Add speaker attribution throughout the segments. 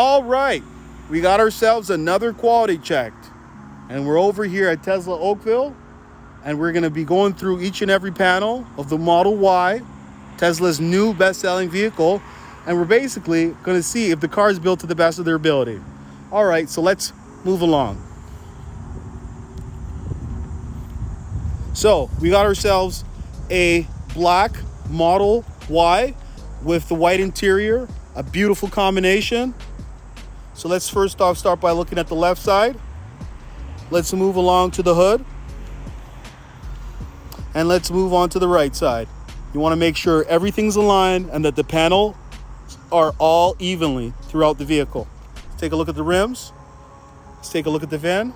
Speaker 1: All right, we got ourselves another quality check. And we're over here at Tesla Oakville. And we're going to be going through each and every panel of the Model Y, Tesla's new best-selling vehicle. And we're basically going to see if the car is built to the best of their ability. All right, so let's move along. So we got ourselves a black Model Y with the white interior, a beautiful combination. So let's first off start by looking at the left side. Let's move along to the hood. And let's move on to the right side. You want to make sure everything's aligned and that the panels are all evenly throughout the vehicle. Let's take a look at the rims. Let's take a look at the VIN.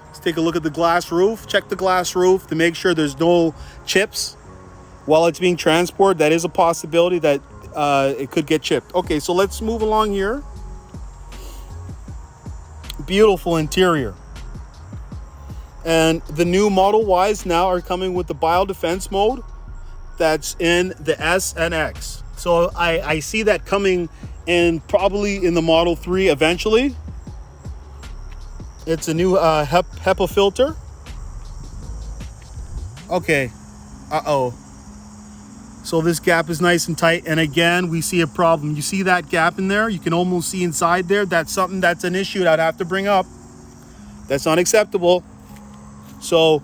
Speaker 1: Let's take a look at the glass roof. Check the glass roof to make sure there's no chips while it's being transported. That is a possibility that it could get chipped. Okay, so let's move along here. Beautiful interior. And the new Model Ys now are coming with the biodefense mode that's in the S and X. So I see that coming in probably in the Model 3 eventually. It's a new HEPA filter. Okay. So this gap is nice and tight. And again, we see a problem. You see that gap in there? You can almost see inside there. That's something that's an issue that I'd have to bring up. That's unacceptable. So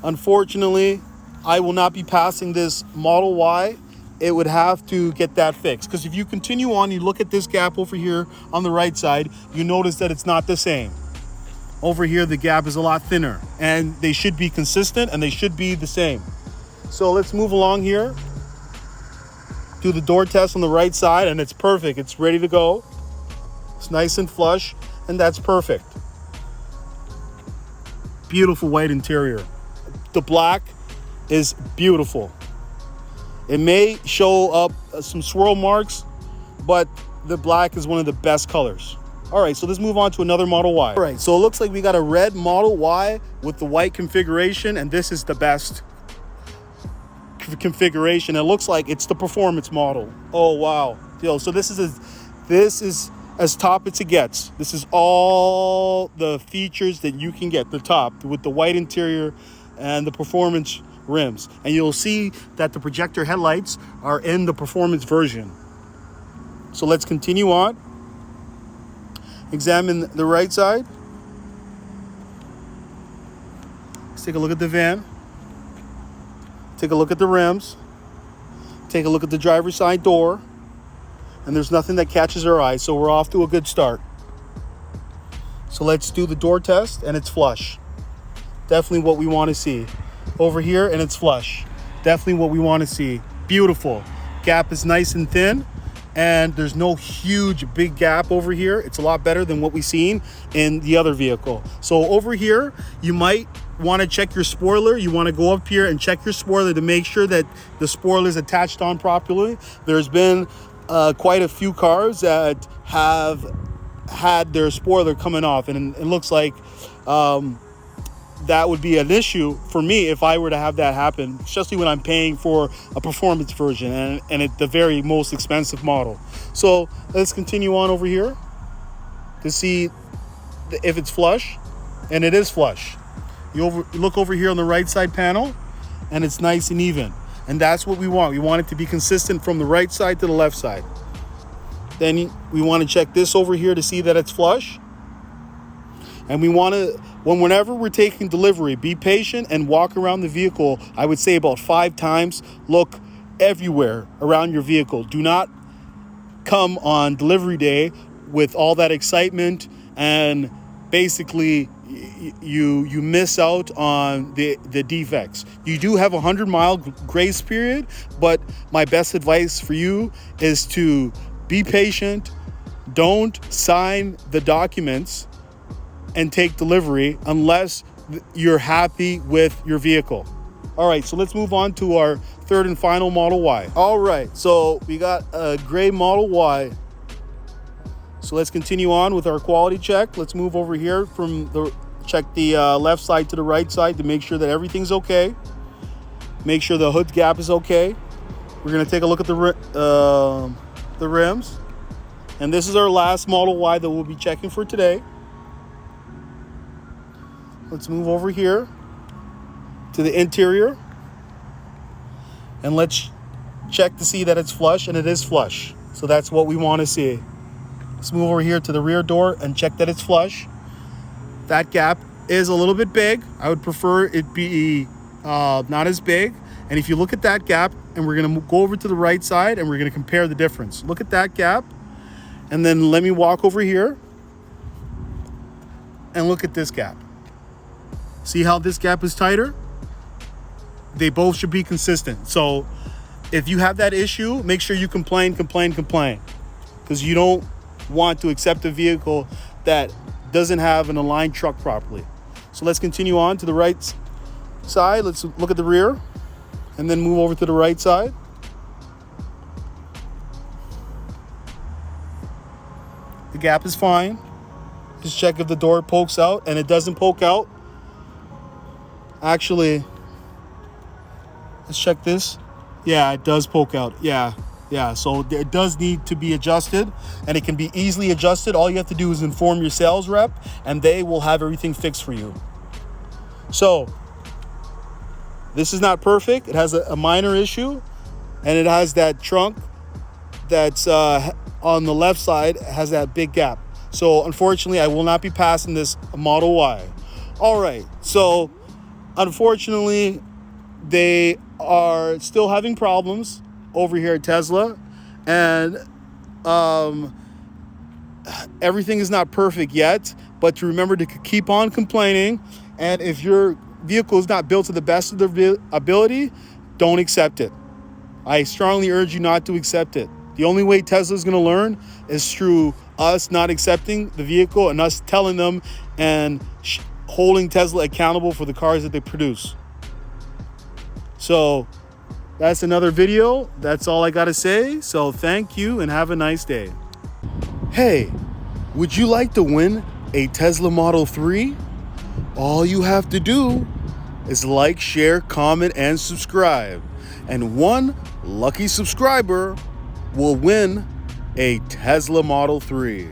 Speaker 1: unfortunately, I will not be passing this Model Y. It would have to get that fixed. Because if you continue on, you look at this gap over here on the right side, you notice that it's not the same. Over here, the gap is a lot thinner. And they should be consistent and they should be the same. So let's move along here. Do the door test on the right side and it's perfect. It's ready to go. It's nice and flush and that's perfect. Beautiful white interior. The black is beautiful. It may show up some swirl marks, but the black is one of the best colors. All right, so let's move on to another Model Y. All right, so it looks like we got a red Model Y with the white configuration, and this is the best configuration. It looks like it's the performance model. Oh wow. Yo, so this is as top as it gets. This is all the features that you can get, the top with the white interior and the performance rims. And you'll see that the projector headlights are in the performance version. So let's continue on. Examine the right side. Let's take a look at the van. Take a look at the rims. Take a look at the driver's side door. And there's nothing that catches our eye, so we're off to a good start. So let's do the door test, and it's flush. Definitely what we want to see. Over here, and it's flush. Definitely what we want to see. Beautiful. Gap is nice and thin, and there's no huge big gap over here. It's a lot better than what we've seen in the other vehicle. So over here, you might want to check your spoiler. You want to go up here and check your spoiler to make sure that the spoiler is attached on properly. There's been quite a few cars that have had their spoiler coming off, and it looks like that would be an issue for me if I were to have that happen, especially when I'm paying for a performance version and it's the very most expensive model. So let's continue on over here to see if it's flush, and it is flush. You look over here on the right side panel, and it's nice and even. And that's what we want. We want it to be consistent from the right side to the left side. Then we want to check this over here to see that it's flush. And we want to, whenever we're taking delivery, be patient and walk around the vehicle, I would say about 5 times. Look everywhere around your vehicle. Do not come on delivery day with all that excitement and basically you miss out on the defects. You do have a 100-mile grace period, but my best advice for you is to be patient. Don't sign the documents and take delivery unless you're happy with your vehicle. All right, so let's move on to our third and final Model Y. All right, so we got a gray Model Y. So let's continue on with our quality check. Let's move over here check the left side to the right side to make sure that everything's okay. Make sure the hood gap is okay. We're gonna take a look at the rims. And this is our last Model Y that we'll be checking for today. Let's move over here to the interior. And let's check to see that it's flush, and it is flush. So that's what we want to see. Let's move over here to the rear door and check that it's flush. That gap is a little bit big. I would prefer it be not as big. And if you look at that gap, and we're going to go over to the right side and we're going to compare the difference. Look at that gap. And then let me walk over here and look at this gap. See how this gap is tighter? They both should be consistent. So if you have that issue, make sure you complain. Because you don't want to accept a vehicle that doesn't have an aligned truck properly. So let's continue on to the right side. Let's look at the rear and then move over to the right side. The gap is fine. Just check if the door pokes out, and it doesn't poke out. Actually, let's check this. Yeah, it does poke out. Yeah. So it does need to be adjusted, and it can be easily adjusted. All you have to do is inform your sales rep, and they will have everything fixed for you. So this is not perfect. It has a minor issue, and it has that trunk that's on the left side has that big gap. So unfortunately, I will not be passing this Model Y. All right, so unfortunately, they are still having problems over here at Tesla, and everything is not perfect yet, but to remember to keep on complaining. And if your vehicle is not built to the best of their ability, don't accept it. I strongly urge you not to accept it. The only way Tesla is going to learn is through us not accepting the vehicle and us telling them and holding Tesla accountable for the cars that they produce. So that's another video. That's all I got to say. So thank you and have a nice day. Hey, would you like to win a Tesla Model 3? All you have to do is like, share, comment, and subscribe. And one lucky subscriber will win a Tesla Model 3.